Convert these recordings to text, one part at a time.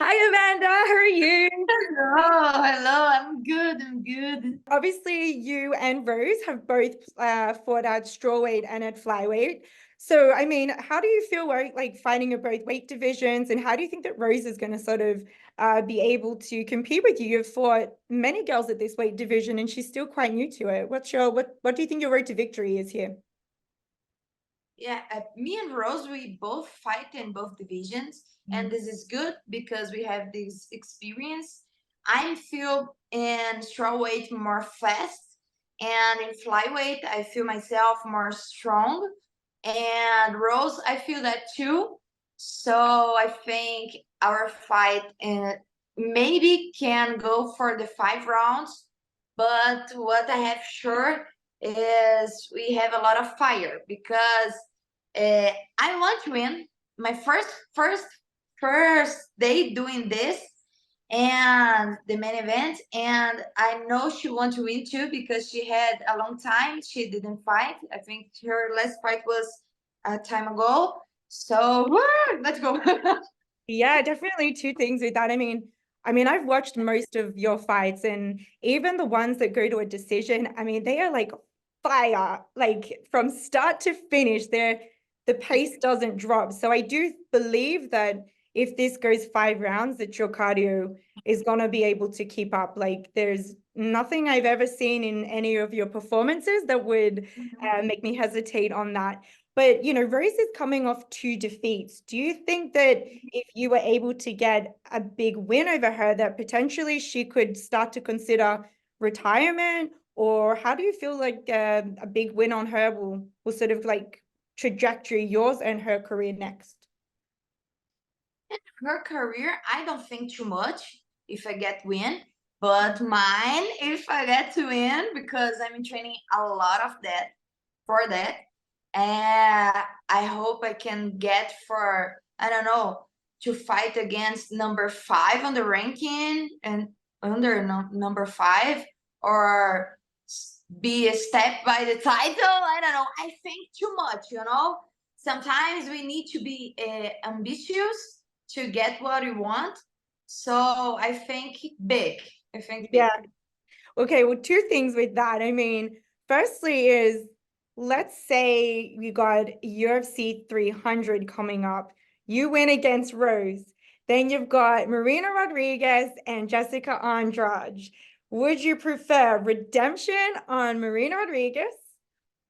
Hi, Amanda. How are you? Hello, hello. I'm good. I'm good. Obviously, you and Rose have both fought at strawweight and at flyweight. So, I mean, how do you feel like fighting at both weight divisions, and how do you think that Rose is going to sort of be able to compete with you? You've fought many girls at this weight division, and she's still quite new to it. What do you think your road to victory is here? Yeah, me and Rose, we both fight in both divisions, and Mm. this is good because we have this experience. I feel in strawweight more fast, and in flyweight, I feel myself more strong. And Rose, I feel that too. So I think our fight maybe can go for the 5 rounds, but what I have sure is we have a lot of fire because I want to win my first day doing this and the main event, and I know she wants to win too because she had a long time she didn't fight. I think her last fight was a time ago. So let's go. Yeah, definitely two things with that. I mean, I've watched most of your fights, and even the ones that go to a decision, I mean, they are like fire, like from start to finish. The pace doesn't drop. So I do believe that if this goes 5 rounds, that your cardio is gonna be able to keep up. Like there's nothing I've ever seen in any of your performances that would make me hesitate on that. But Rose is coming off 2 defeats. Do you think that if you were able to get a big win over her, that potentially she could start to consider retirement? Or how do you feel like a big win on her will sort of like trajectory yours and her career next? Her career, I don't think too much if I get win, but mine if I get to win because I'm training a lot of that for that. And I hope I can get for I don't know to fight against number 5 on the ranking and under number 5 or be a step by the title. I don't know. I think too much. Sometimes we need to be ambitious to get what we want. So I think big. I think big. Yeah. Okay, well, two things with that. I mean, firstly is let's say you got UFC 300 coming up. You win against Rose. Then you've got Marina Rodriguez and Jessica Andrade. Would you prefer redemption on Marina Rodriguez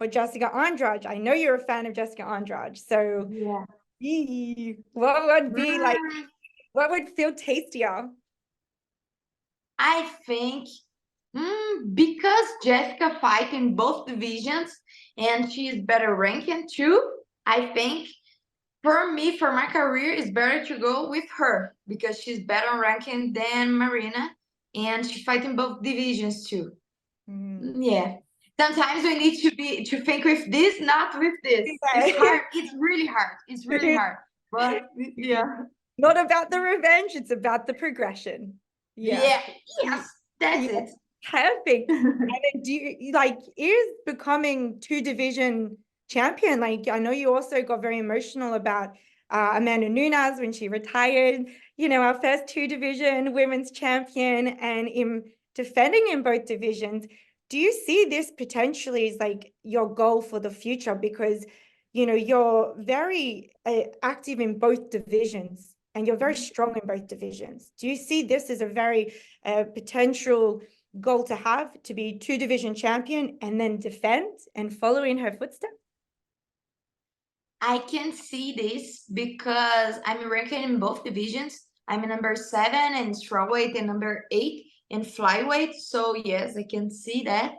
or Jessica Andrade? I know you're a fan of Jessica Andrade. So, Yeah. what would be like, Mm, what would feel tastier? I think because Jessica fight in both divisions and she is better ranking too, I think for me, for my career, it's better to go with her because she's better ranking than Marina and she fight in both divisions too. Mm. Yeah. Sometimes we need to think with this, not with this. It's hard. It's really hard. It's really hard. But yeah. Not about the revenge, it's about the progression. Yeah. Yeah. Yes. That's Yeah, it. perfect. And then do you like is becoming two division champion? Like I know you also got very emotional about Amanda Nunes when she retired, our first two division women's champion and in defending in both divisions. Do you see this potentially as like your goal for the future? Because, you're very active in both divisions and you're very strong in both divisions. Do you see this as a very potential goal to have to be two division champion and then defend and follow in her footsteps? I can see this because I'm ranking in both divisions. I'm number 7 in strawweight and number 8 in flyweight. So yes, I can see that.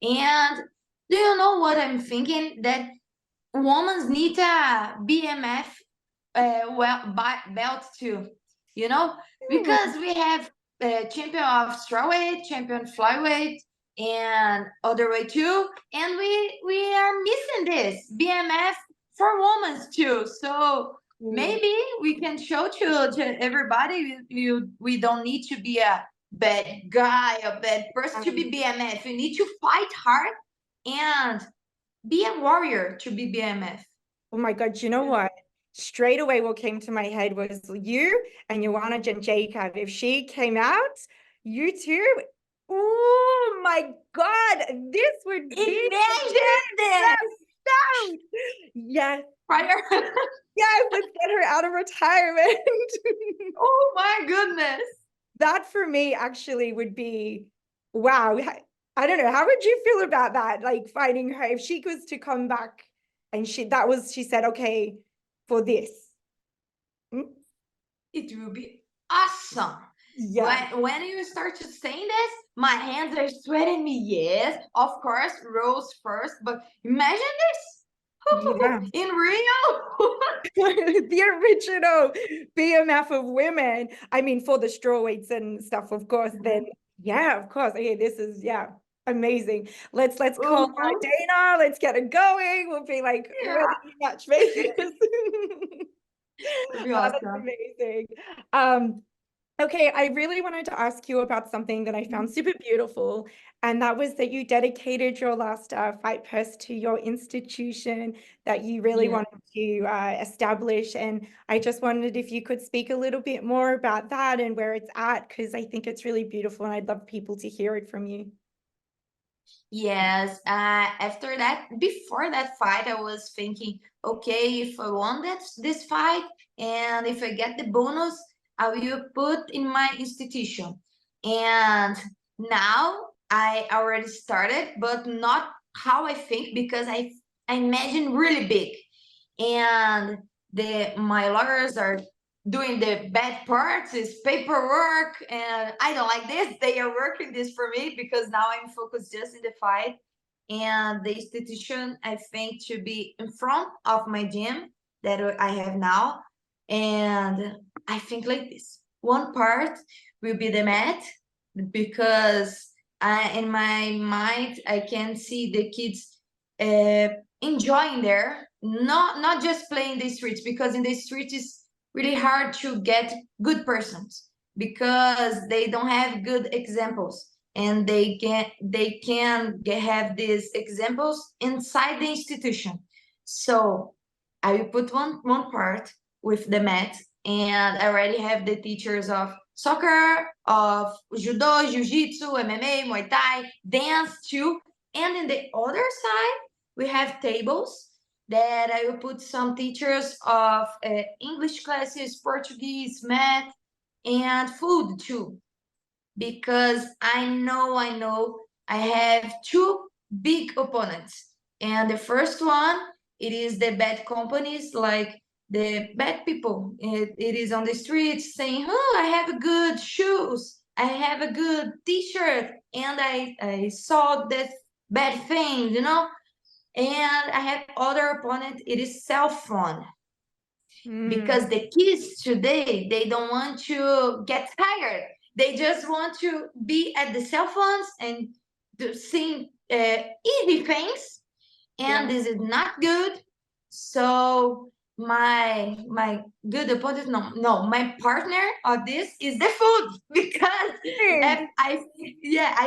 And do you know what I'm thinking? That women need a BMF belt too. You know, because we have champion of strawweight, champion flyweight, and other way too, and we are missing this BMF for women too. So Mm. maybe we can show to everybody we don't need to be a bad guy, a bad person to be BMF. You need to fight hard and be a warrior to be BMF. Oh my God, you know what? straight away what came to my head was you and Joanna Jacob. If she came out, you two, oh my God, this would be Imagine this. so, yes, Fire. yes, let's get her out of retirement. Oh my goodness. That for me actually would be, wow. I don't know. How would you feel about that? Like finding her, if she was to come back and she said, okay, for this. Hmm? It will be awesome. Yeah. When you start to saying this, my hands are sweating me. Yes, of course, Rose first, but imagine this. Yeah. In Rio. The original BMF of women. I mean, for the strawweights and stuff, of course, then yeah, of course. Okay, this is amazing. Let's call Dana, let's get it going. We'll be like Yeah, ready matchmakers. it'll be That's awesome. amazing. Okay, I really wanted to ask you about something that I found super beautiful, and that was that you dedicated your last fight purse to your institution that you really Yeah. wanted to establish. And I just wondered if you could speak a little bit more about that and where it's at, because I think it's really beautiful and I'd love people to hear it from you. Yes, after that, before that fight, I was thinking, okay, if I won this fight and if I get the bonus, I will put in my institution. And now I already started, but not how I think because I imagine really big. And my lawyers are doing the bad parts is paperwork, and I don't like this. They are working this for me because now I'm focused just in the fight. And the institution I think should be in front of my gym that I have now. And I think like this, one part will be the mat because in my mind I can see the kids enjoying there, not just playing the streets, because in the streets it's really hard to get good persons because they don't have good examples, and have these examples inside the institution. So I will put one part with the mat, and I already have the teachers of soccer, of judo, jiu-jitsu, MMA, Muay Thai, dance too. And in the other side, we have tables that I will put some teachers of English classes, Portuguese, math, and food too. Because I know I have two big opponents. And the first one, it is the bad companies, like the bad people. It is on the streets saying, oh, I have good shoes, I have a good t-shirt, and I saw that bad thing, and I have other opponent, it is cell phone. Because the kids today, they don't want to get tired. They just want to be at the cell phones and do seeing easy things, and this is not good. So my good opponent, no, my partner of this is the food because I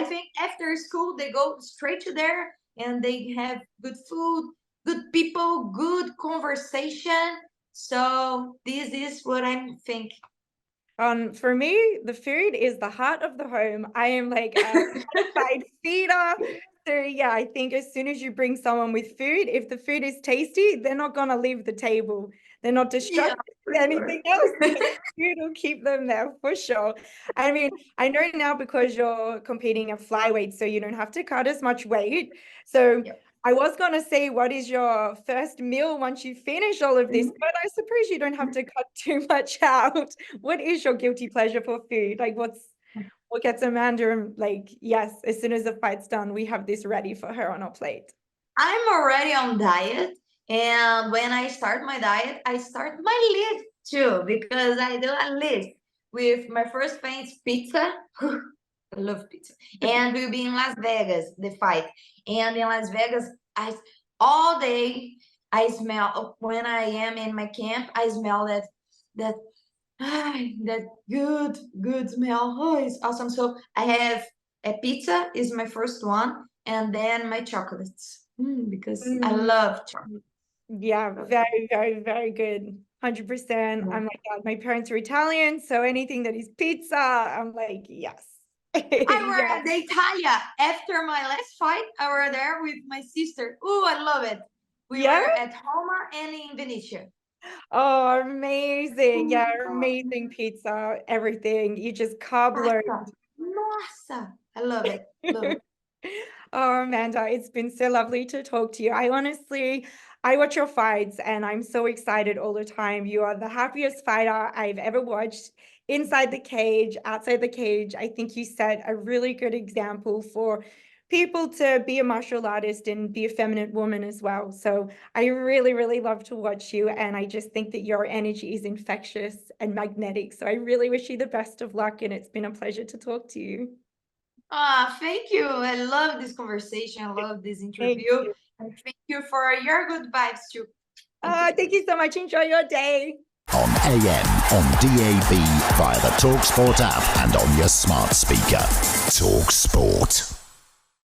think after school they go straight to there and they have good food, good people, good conversation. So this is what I'm thinking. For me, the food is the heart of the home. I am like a certified feeder. So yeah, I think as soon as you bring someone with food, if the food is tasty, they're not gonna leave the table. They're not distracted with anything else. Food will keep them there for sure. I mean, I know now because you're competing at flyweight, so you don't have to cut as much weight. So I was going to say, what is your first meal once you finish all of this? But I suppose you don't have to cut too much out. What is your guilty pleasure for food? Like, what gets Amanda like, yes, as soon as the fight's done, we have this ready for her on our plate. I'm already on diet, and when I start my diet, I start my list too because I do a list with my first thing is pizza. I love pizza, and we'll be in Las Vegas the fight, and in Las Vegas, I all day I smell when I am in my camp. I smell that that good smell. Oh, it's awesome. So I have a pizza is my first one, and then my chocolates because I love chocolate. Yeah, very, very, very good. 100%. I'm like that. My parents are Italian, so anything that is pizza, I'm like, yes. I were Yes. at the Italia after my last fight. I were there with my sister. Oh, I love it. We Yeah. were at Roma and in Venice. Oh, amazing. Yeah, Oh, amazing pizza, everything. You just carb load. pasta. Nossa, I love it. Love it. Oh, Amanda, it's been so lovely to talk to you. I watch your fights and I'm so excited all the time. You are the happiest fighter I've ever watched inside the cage, outside the cage. I think you set a really good example for people to be a martial artist and be a feminine woman as well. So I really, really love to watch you. And I just think that your energy is infectious and magnetic. So I really wish you the best of luck. And it's been a pleasure to talk to you. Ah, thank you. I love this conversation. I love this Thank interview. you. And thank you for your good vibes too. Thank you. Thank you so much. Enjoy your day. On AM, on DAB, via the talkSPORT app, and on your smart speaker. talkSPORT.